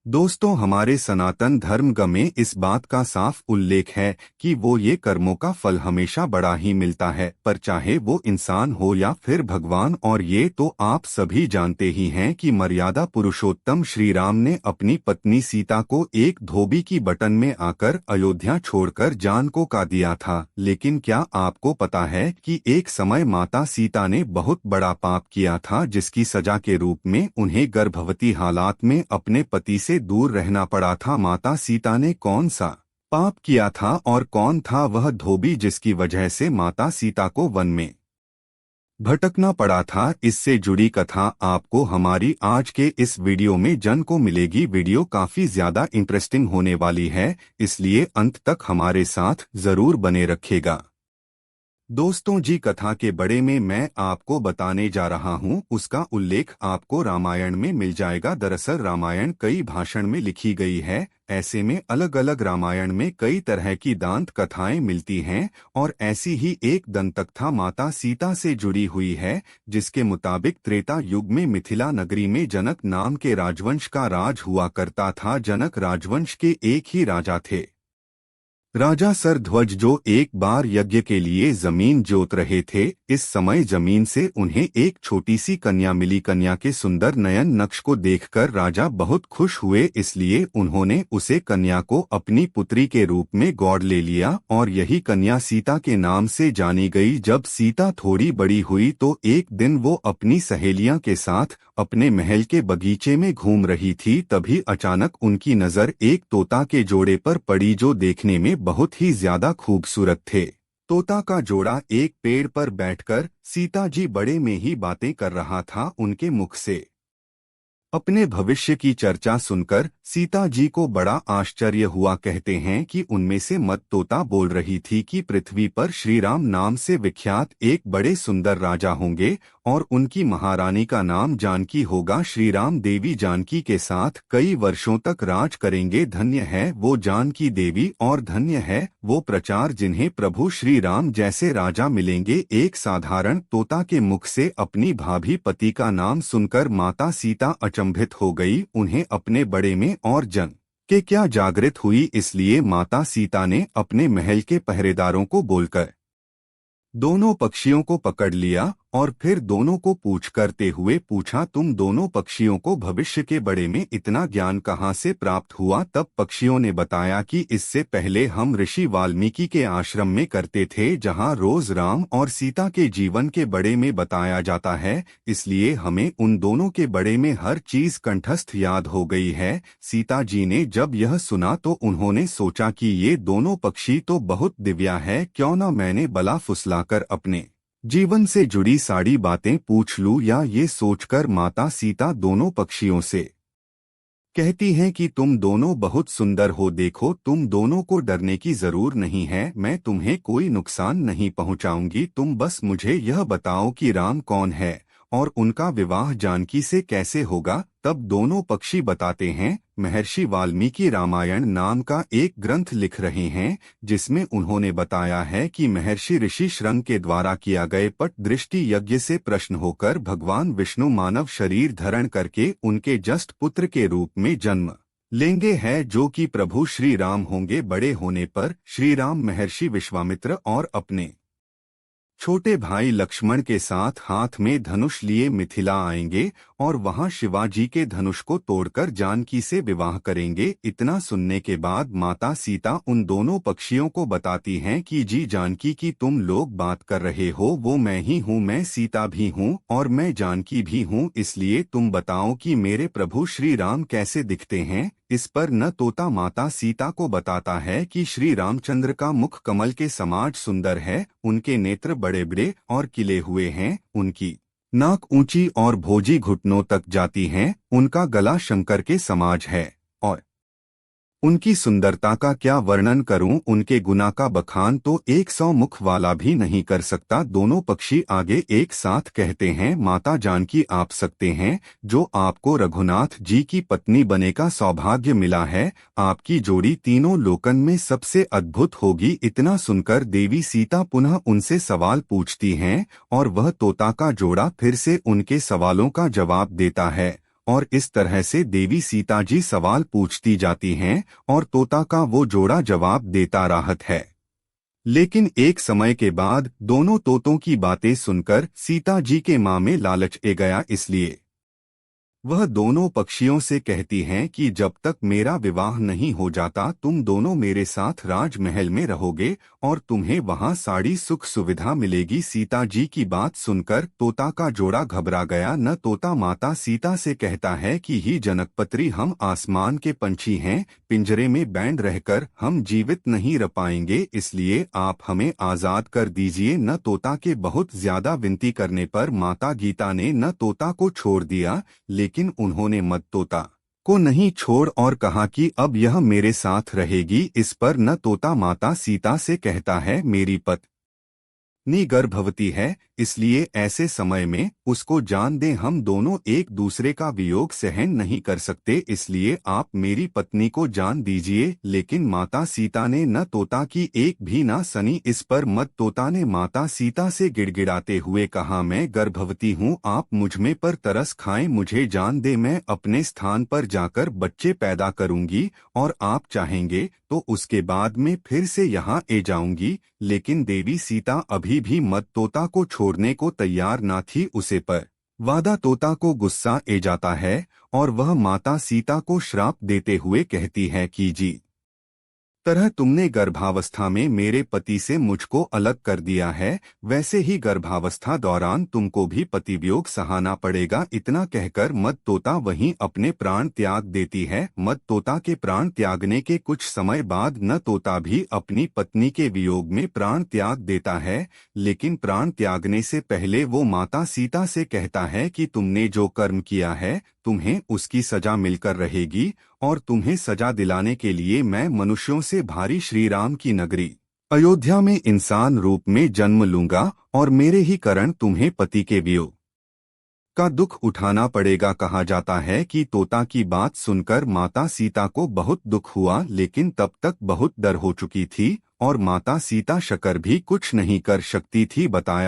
दोस्तों, हमारे सनातन धर्म में इस बात का साफ उल्लेख है कि वो ये कर्मों का फल हमेशा बड़ा ही मिलता है, पर चाहे वो इंसान हो या फिर भगवान। और ये तो आप सभी जानते ही हैं कि मर्यादा पुरुषोत्तम श्री राम ने अपनी पत्नी सीता को एक धोबी की बटन में आकर अयोध्या छोड़कर जान को का दिया था। लेकिन क्या आपको पता है कि एक समय माता सीता ने बहुत बड़ा पाप किया था, जिसकी सजा के रूप में उन्हें गर्भवती हालात में अपने पति से दूर रहना पड़ा था। माता सीता ने कौन सा पाप किया था और कौन था वह धोबी जिसकी वजह से माता सीता को वन में भटकना पड़ा था? इससे जुड़ी कथा आपको हमारी आज के इस वीडियो में जन को मिलेगी। वीडियो काफी ज्यादा इंटरेस्टिंग होने वाली है, इसलिए अंत तक हमारे साथ जरूर बने रखिएगा। दोस्तों जी, कथा के बड़े में मैं आपको बताने जा रहा हूँ, उसका उल्लेख आपको रामायण में मिल जाएगा। दरअसल रामायण कई भाषण में लिखी गई है, ऐसे में अलग अलग रामायण में कई तरह की दांत कथाएं मिलती हैं। और ऐसी ही एक दंतकथा माता सीता से जुड़ी हुई है, जिसके मुताबिक त्रेता युग में मिथिला नगरी में जनक नाम के राजवंश का राज हुआ करता था। जनक राजवंश के एक ही राजा थे, राजा सरध्वज, जो एक बार यज्ञ के लिए जमीन जोत रहे थे। इस समय जमीन से उन्हें एक छोटी सी कन्या मिली। कन्या के सुंदर नयन नक्श को देखकर राजा बहुत खुश हुए, इसलिए उन्होंने उसे कन्या को अपनी पुत्री के रूप में गौर ले लिया और यही कन्या सीता के नाम से जानी गई। जब सीता थोड़ी बड़ी हुई तो एक दिन वो अपनी सहेलियां के साथ अपने महल के बगीचे में घूम रही थी। तभी अचानक उनकी नजर एक तोता के जोड़े पर पड़ी, जो देखने में बहुत ही ज्यादा खूबसूरत थे। तोता का जोड़ा एक पेड़ पर बैठकर सीता जी बड़े में ही बातें कर रहा था। उनके मुख से अपने भविष्य की चर्चा सुनकर सीता जी को बड़ा आश्चर्य हुआ। कहते हैं कि उनमें से मत तोता बोल रही थी कि पृथ्वी पर श्री राम नाम से विख्यात एक बड़े सुंदर राजा होंगे और उनकी महारानी का नाम जानकी होगा। श्री राम देवी जानकी के साथ कई वर्षों तक राज करेंगे। धन्य है वो जानकी देवी और धन्य है वो प्रचार जिन्हें प्रभु श्री राम जैसे राजा मिलेंगे। एक साधारण तोता के मुख से अपनी भाभी पति का नाम सुनकर माता सीता अचंभित हो गई। उन्हें अपने बड़े में और जन के क्या जागृत हुई, इसलिए माता सीता ने अपने महल के पहरेदारों को बोलकर दोनों पक्षियों को पकड़ लिया और फिर दोनों को पूछ करते हुए पूछा, तुम दोनों पक्षियों को भविष्य के बड़े में इतना ज्ञान कहाँ से प्राप्त हुआ? तब पक्षियों ने बताया कि इससे पहले हम ऋषि वाल्मीकि के आश्रम में करते थे, जहाँ रोज राम और सीता के जीवन के बड़े में बताया जाता है, इसलिए हमें उन दोनों के बड़े में हर चीज कंठस्थ याद हो गई है। सीता जी ने जब यह सुना तो उन्होंने सोचा कि ये दोनों पक्षी तो बहुत दिव्या है, क्यों न मैंने बला फुसलाकर अपने जीवन से जुड़ी सारी बातें पूछ लूं। या ये सोचकर माता सीता दोनों पक्षियों से कहती हैं कि तुम दोनों बहुत सुंदर हो, देखो तुम दोनों को डरने की जरूर नहीं है, मैं तुम्हें कोई नुकसान नहीं पहुंचाऊंगी। तुम बस मुझे यह बताओ कि राम कौन है और उनका विवाह जानकी से कैसे होगा? तब दोनों पक्षी बताते हैं, महर्षि वाल्मीकि रामायण नाम का एक ग्रंथ लिख रहे हैं, जिसमें उन्होंने बताया है कि महर्षि ऋषि श्रंग के द्वारा किया गए पट दृष्टि यज्ञ से प्रश्न होकर भगवान विष्णु मानव शरीर धारण करके उनके जस्ट पुत्र के रूप में जन्म लेंगे है, जो कि प्रभु श्री राम होंगे। बड़े होने पर श्री राम महर्षि विश्वामित्र और अपने छोटे भाई लक्ष्मण के साथ हाथ में धनुष लिए मिथिला आएंगे और वहां शिवाजी के धनुष को तोड़कर जानकी से विवाह करेंगे। इतना सुनने के बाद माता सीता उन दोनों पक्षियों को बताती हैं कि जी जानकी की तुम लोग बात कर रहे हो, वो मैं ही हूँ, मैं सीता भी हूँ और मैं जानकी भी हूँ, इसलिए तुम बताओ कि मेरे प्रभु श्री राम कैसे दिखते हैं? इस पर न तोता माता सीता को बताता है कि श्री रामचंद्र का मुख कमल के समान सुंदर है, उनके नेत्र बड़े बड़े और खिले हुए हैं, उनकी नाक ऊंची और भोजी घुटनों तक जाती हैं, उनका गला शंकर के समाज है और उनकी सुंदरता का क्या वर्णन करूं, उनके गुना का बखान तो 100 मुख वाला भी नहीं कर सकता। दोनों पक्षी आगे एक साथ कहते हैं, माता जानकी आप सकते हैं, जो आपको रघुनाथ जी की पत्नी बने का सौभाग्य मिला है, आपकी जोड़ी तीनों लोकन में सबसे अद्भुत होगी। इतना सुनकर देवी सीता पुनः उनसे सवाल पूछती हैं और वह तोता का जोड़ा फिर से उनके सवालों का जवाब देता है और इस तरह से देवी सीता जी सवाल पूछती जाती हैं और तोता का वो जोड़ा जवाब देता राहत है। लेकिन एक समय के बाद दोनों तोतों की बातें सुनकर सीता जी के माँ में लालच ए गया, इसलिए वह दोनों पक्षियों से कहती हैं कि जब तक मेरा विवाह नहीं हो जाता तुम दोनों मेरे साथ राजमहल में रहोगे और तुम्हें वहां सारी सुख सुविधा मिलेगी। सीता जी की बात सुनकर तोता का जोड़ा घबरा गया। न तोता माता सीता से कहता है कि ही जनकपत्री, हम आसमान के पंछी हैं, पिंजरे में बैंड रहकर हम जीवित नहीं रह पाएंगे, इसलिए आप हमें आजाद कर दीजिए। न तोता के बहुत ज्यादा विनती करने पर माता गीता ने न तोता को छोड़ दिया, लेकिन उन्होंने मत तोता को नहीं छोड़ और कहा कि अब यह मेरे साथ रहेगी। इस पर न तोता माता सीता से कहता है, मेरी पत्नी गर्भवती है, इसलिए ऐसे समय में उसको जान दें, हम दोनों एक दूसरे का वियोग सहन नहीं कर सकते, इसलिए आप मेरी पत्नी को जान दीजिए। लेकिन माता सीता ने न तोता की एक भी ना सुनी। इस पर मत तोता ने माता सीता से गिड़गिड़ाते हुए कहा, मैं गर्भवती हूँ, आप मुझमें पर तरस खाएं, मुझे जान दे, मैं अपने स्थान पर जाकर बच्चे पैदा करूंगी और आप चाहेंगे तो उसके बाद में फिर से यहाँ ए जाऊंगी। लेकिन देवी सीता अभी भी मत तोता को छोड़ने को तैयार ना थी। उसे पर वादा तोता को गुस्सा ए जाता है और वह माता सीता को श्राप देते हुए कहती है कि जी तरह तुमने गर्भावस्था में मेरे पति से मुझको अलग कर दिया है, वैसे ही गर्भावस्था दौरान तुमको भी पतिवियोग सहाना पड़ेगा। इतना कहकर मत तोता वहीं अपने प्राण त्याग देती है। मत तोता के प्राण त्यागने के कुछ समय बाद न तोता भी अपनी पत्नी के वियोग में प्राण त्याग देता है, लेकिन प्राण त्यागने से पहले वो माता सीता से कहता है कि तुमने जो कर्म किया है तुम्हें उसकी सजा मिलकर रहेगी और तुम्हें सजा दिलाने के लिए मैं मनुष्यों से भारी श्री राम की नगरी अयोध्या में इंसान रूप में जन्म लूंगा और मेरे ही कारण तुम्हें पति के वियोग का दुख उठाना पड़ेगा। कहा जाता है कि तोता की बात सुनकर माता सीता को बहुत दुख हुआ, लेकिन तब तक बहुत डर हो चुकी थी और माता सीता शकर भी कुछ नहीं कर सकती थी। बताया